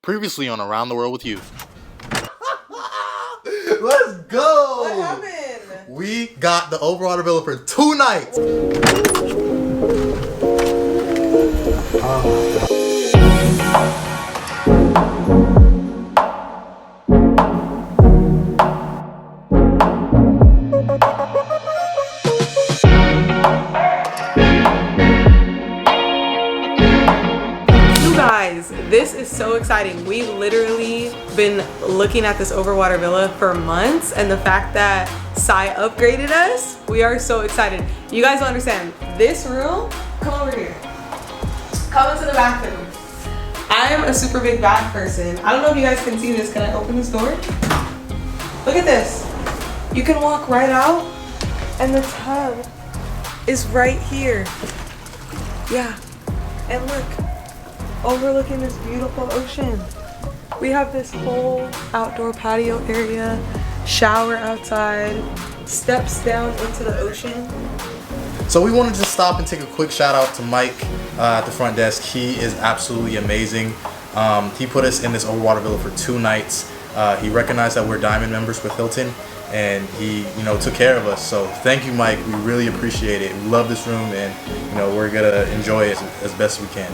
Previously on Around the World with You. Let's go! What happened? We got the overwater villa for 2 nights. This is so exciting. We literally been looking at this overwater villa for months, and the fact that Saii upgraded us, we are so excited. You guys don't understand. This room, come over here. Come into the bathroom. I am a super big bath person. I don't know if you guys can see this. Can I open this door? Look at this. You can walk right out, and the tub is right here. Yeah, and look. Overlooking this beautiful ocean. We have this whole outdoor patio area, shower outside, steps down into the ocean. So we wanted to stop and take a quick shout out to Mike at the front desk. He is absolutely amazing. He put us in this overwater villa for 2 nights. He recognized that we're Diamond members with Hilton, and he, took care of us. So thank you, Mike. We really appreciate it. We love this room, and we're gonna enjoy it as best we can.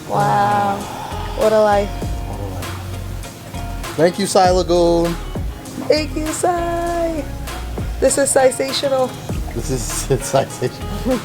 Wow, what a life. Thank you, Saii Lagoon. Thank you, Saii. This is sensational. This is sensational.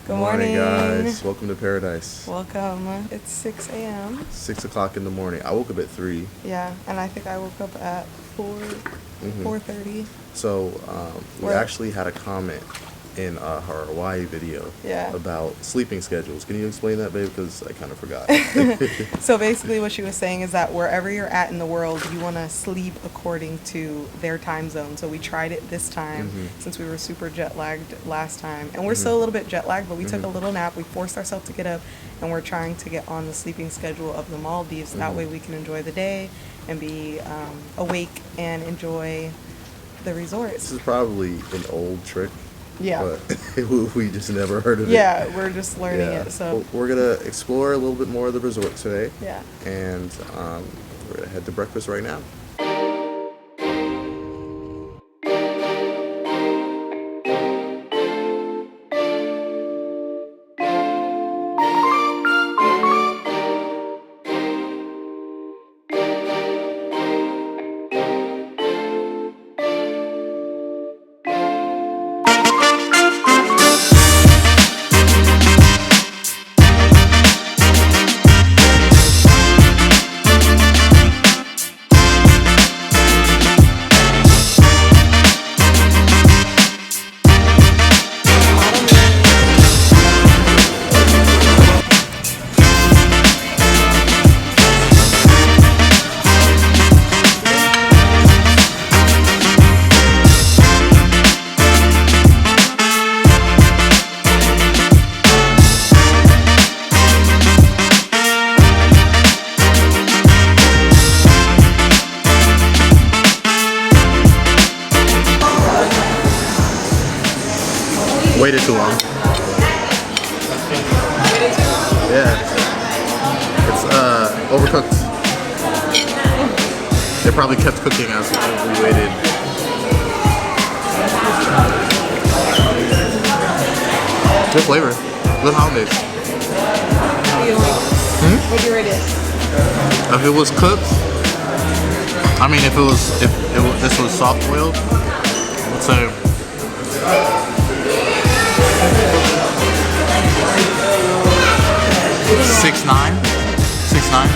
Good morning, guys. Welcome to paradise. Welcome. It's 6 a.m. 6 o'clock in the morning. I woke up at 3. Yeah, and I think I woke up at 4:30. So we actually had a comment in our Hawaii video about sleeping schedules. Can you explain that, babe? Because I kind of forgot. So basically what she was saying is that wherever you're at in the world, you want to sleep according to their time zone. So we tried it this time since we were super jet lagged last time. And we're still a little bit jet lagged, but we took a little nap. We forced ourselves to get up, and we're trying to get on the sleeping schedule of the Maldives. That way we can enjoy the day and be awake and enjoy the resorts. This is probably an old trick. Yeah. But we just never heard of it. Yeah, we're just learning it. So we're going to explore a little bit more of the resort today. Yeah. And we're going to head to breakfast right now. Waited too long. Yeah. It's overcooked. They probably kept cooking as we waited. Good flavor. Good hollandaise. what do you rate it? If it was cooked, I mean, if this was soft boiled, let's say 6'9", 6'9".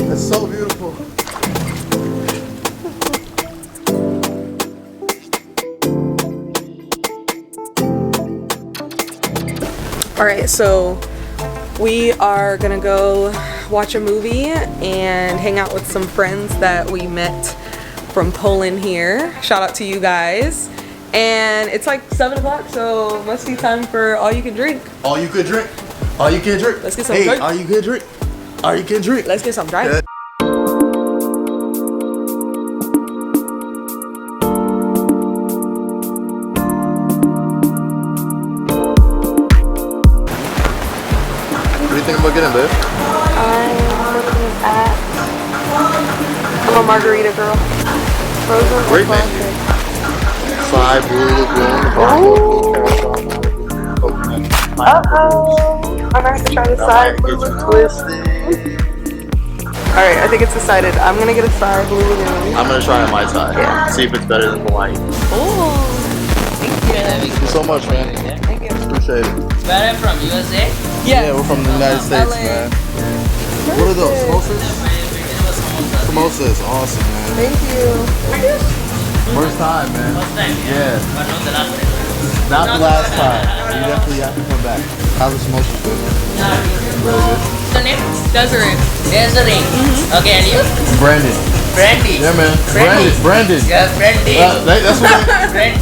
It's so beautiful. All right, so we are gonna go watch a movie and hang out with some friends that we met from Poland here. Shout out to you guys. And it's like 7 o'clock, so must be time for all you can drink. All you could drink. All you can drink. Let's get some hey, drink. all you can drink. All you can drink. Let's get some drink. Yeah. What do you think about getting, babe? I'm looking at. I'm a margarita girl. Frozen. Great menu. Saii Lagoon Maldives. Uh-oh. I'm gonna have to try this side. Twisted. Alright, I think it's decided. I'm gonna get a Saii Blue Lagoon. I'm gonna try a Mai Tai. Yeah. See if it's better than Hawaii. Oh, Thank you so much, man. thank you. Appreciate it. Where are you from? USA? Yeah, we're from the United States, LA. man. What are those? Samosas? Samosas, awesome, man. Thank you. First time, man. First time, Yeah. But not the last time. Not the last time. You definitely have to come back. How's the samosas been? Really good. The name? Desiree. Desiree. Okay, and you? Brandon. Brandy. Yeah, man. Brandy. Brandon. Yeah, Brandy. That's what. Brandy.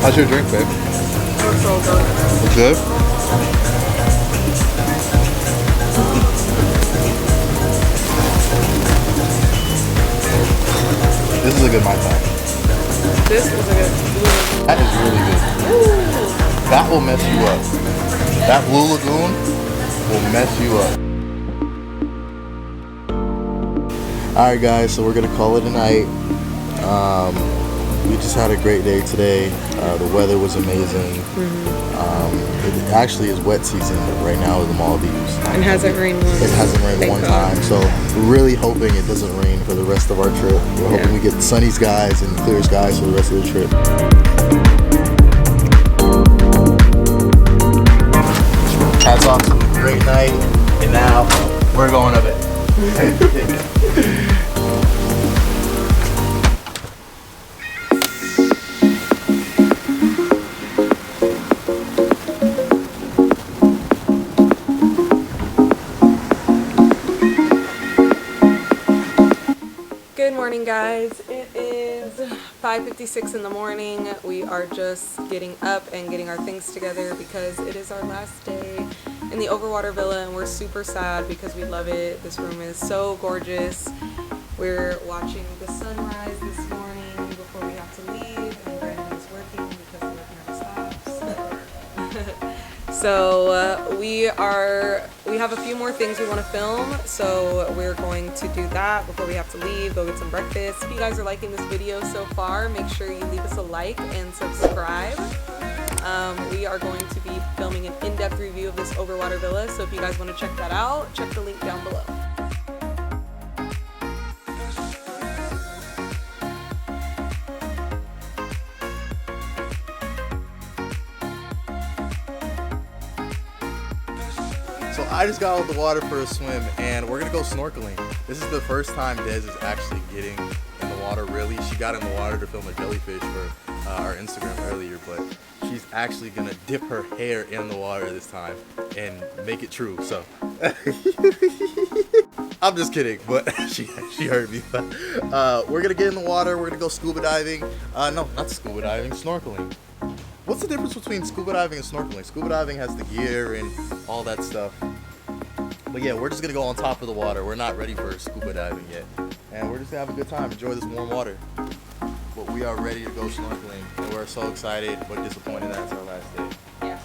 How's your drink, babe? Looks so good. Looks good. This is a good Mai Tai. This is a good. That is really good. That will mess you up. That Blue Lagoon will mess you up. Alright guys, so we're gonna call it a night. We just had a great day today. The weather was amazing. It actually is wet season right now in the Maldives. And hasn't rained once. It hasn't rained Thank one God. time, so we're really hoping it doesn't rain for the rest of our trip. We're hoping we get sunny skies and clear skies for the rest of the trip. Hats off to a great night, and now we're going of it. Good morning, guys. It is 5:56 in the morning. We are just getting up and getting our things together because it is our last day in the Overwater Villa, and we're super sad because we love it. This room is so gorgeous. We're watching the sunrise this morning before we have to leave, and Brandon is working because the work never stops. So we have a few more things we want to film, so we're going to do that before we have to leave, go get some breakfast. If you guys are liking this video so far, make sure you leave us a like and subscribe. We are going to be filming an in-depth review of this Overwater Villa, so if you guys want to check that out, check the link down below. So I just got out of the water for a swim, and we're gonna go snorkeling. This is the first time Des is actually getting in the water, really. She got in the water to film a jellyfish for our Instagram earlier, but she's actually gonna dip her hair in the water this time and make it true, so. I'm just kidding, but she heard me. We're gonna get in the water, we're gonna go scuba diving. No, not scuba diving, snorkeling. What's the difference between scuba diving and snorkeling? Scuba diving has the gear and all that stuff. But yeah, we're just gonna go on top of the water. We're not ready for scuba diving yet. And we're just gonna have a good time, enjoy this warm water. But we are ready to go snorkeling. And we're so excited, but disappointed that it's our last day. Yeah.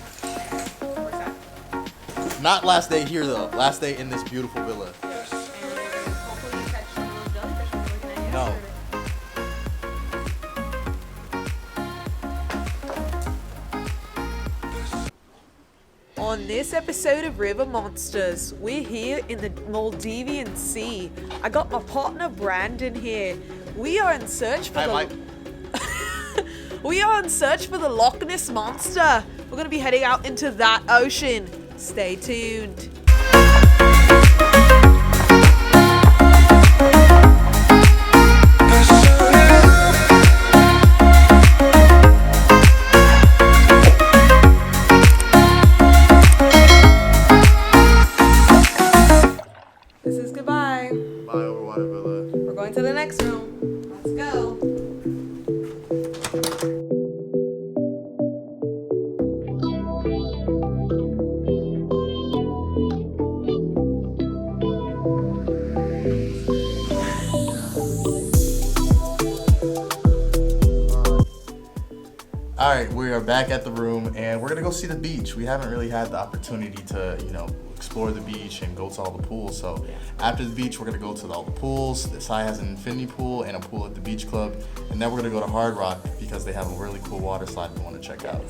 Where's that? Not last day here though, last day in this beautiful villa. And we're gonna hopefully catch some little jellyfish we're looking at No. yesterday. On this episode of River Monsters, we're here in the Maldivian Sea. I got my partner Brandon here. We are in search for Hi, the Mike. We are in search for the Loch Ness Monster. We're gonna be heading out into that ocean. Stay tuned. This is goodbye. Bye, Overwater Villa. We're going to the next room. Let's go. All right, we are back at the room, and we're gonna go see the beach. We haven't really had the opportunity to, explore the beach and go to all the pools. So after the beach, we're gonna go to all the pools. Saii has an infinity pool and a pool at the beach club, and then we're gonna go to Hard Rock because they have a really cool water slide we want to check out.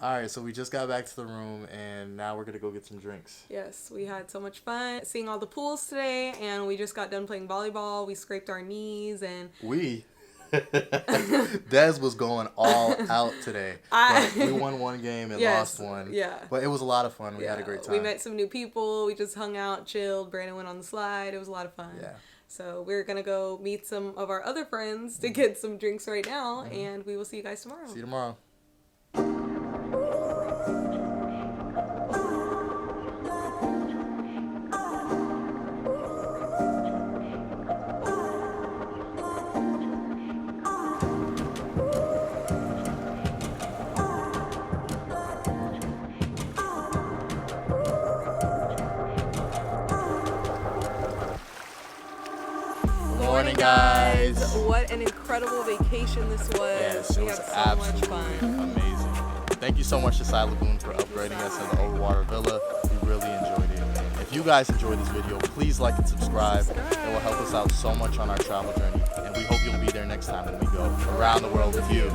Alright, so we just got back to the room, and now we're gonna go get some drinks. Yes, we had so much fun seeing all the pools today, and we just got done playing volleyball. We scraped our knees, and Des was going all out today. But we won one game and lost one. Yeah. But it was a lot of fun. We had a great time. We met some new people. We just hung out, chilled. Brandon went on the slide. It was a lot of fun. Yeah. So we're going to go meet some of our other friends to get some drinks right now, and we will see you guys tomorrow. See you tomorrow. Morning, guys. What an incredible vacation this was. Yes, we it was had so much fun. amazing. Thank you so much to Saii Lagoon for upgrading us in the Overwater Villa. We really enjoyed it. If you guys enjoyed this video, please like and subscribe. It will help us out so much on our travel journey. And we hope you'll be there next time when we go around the world with you.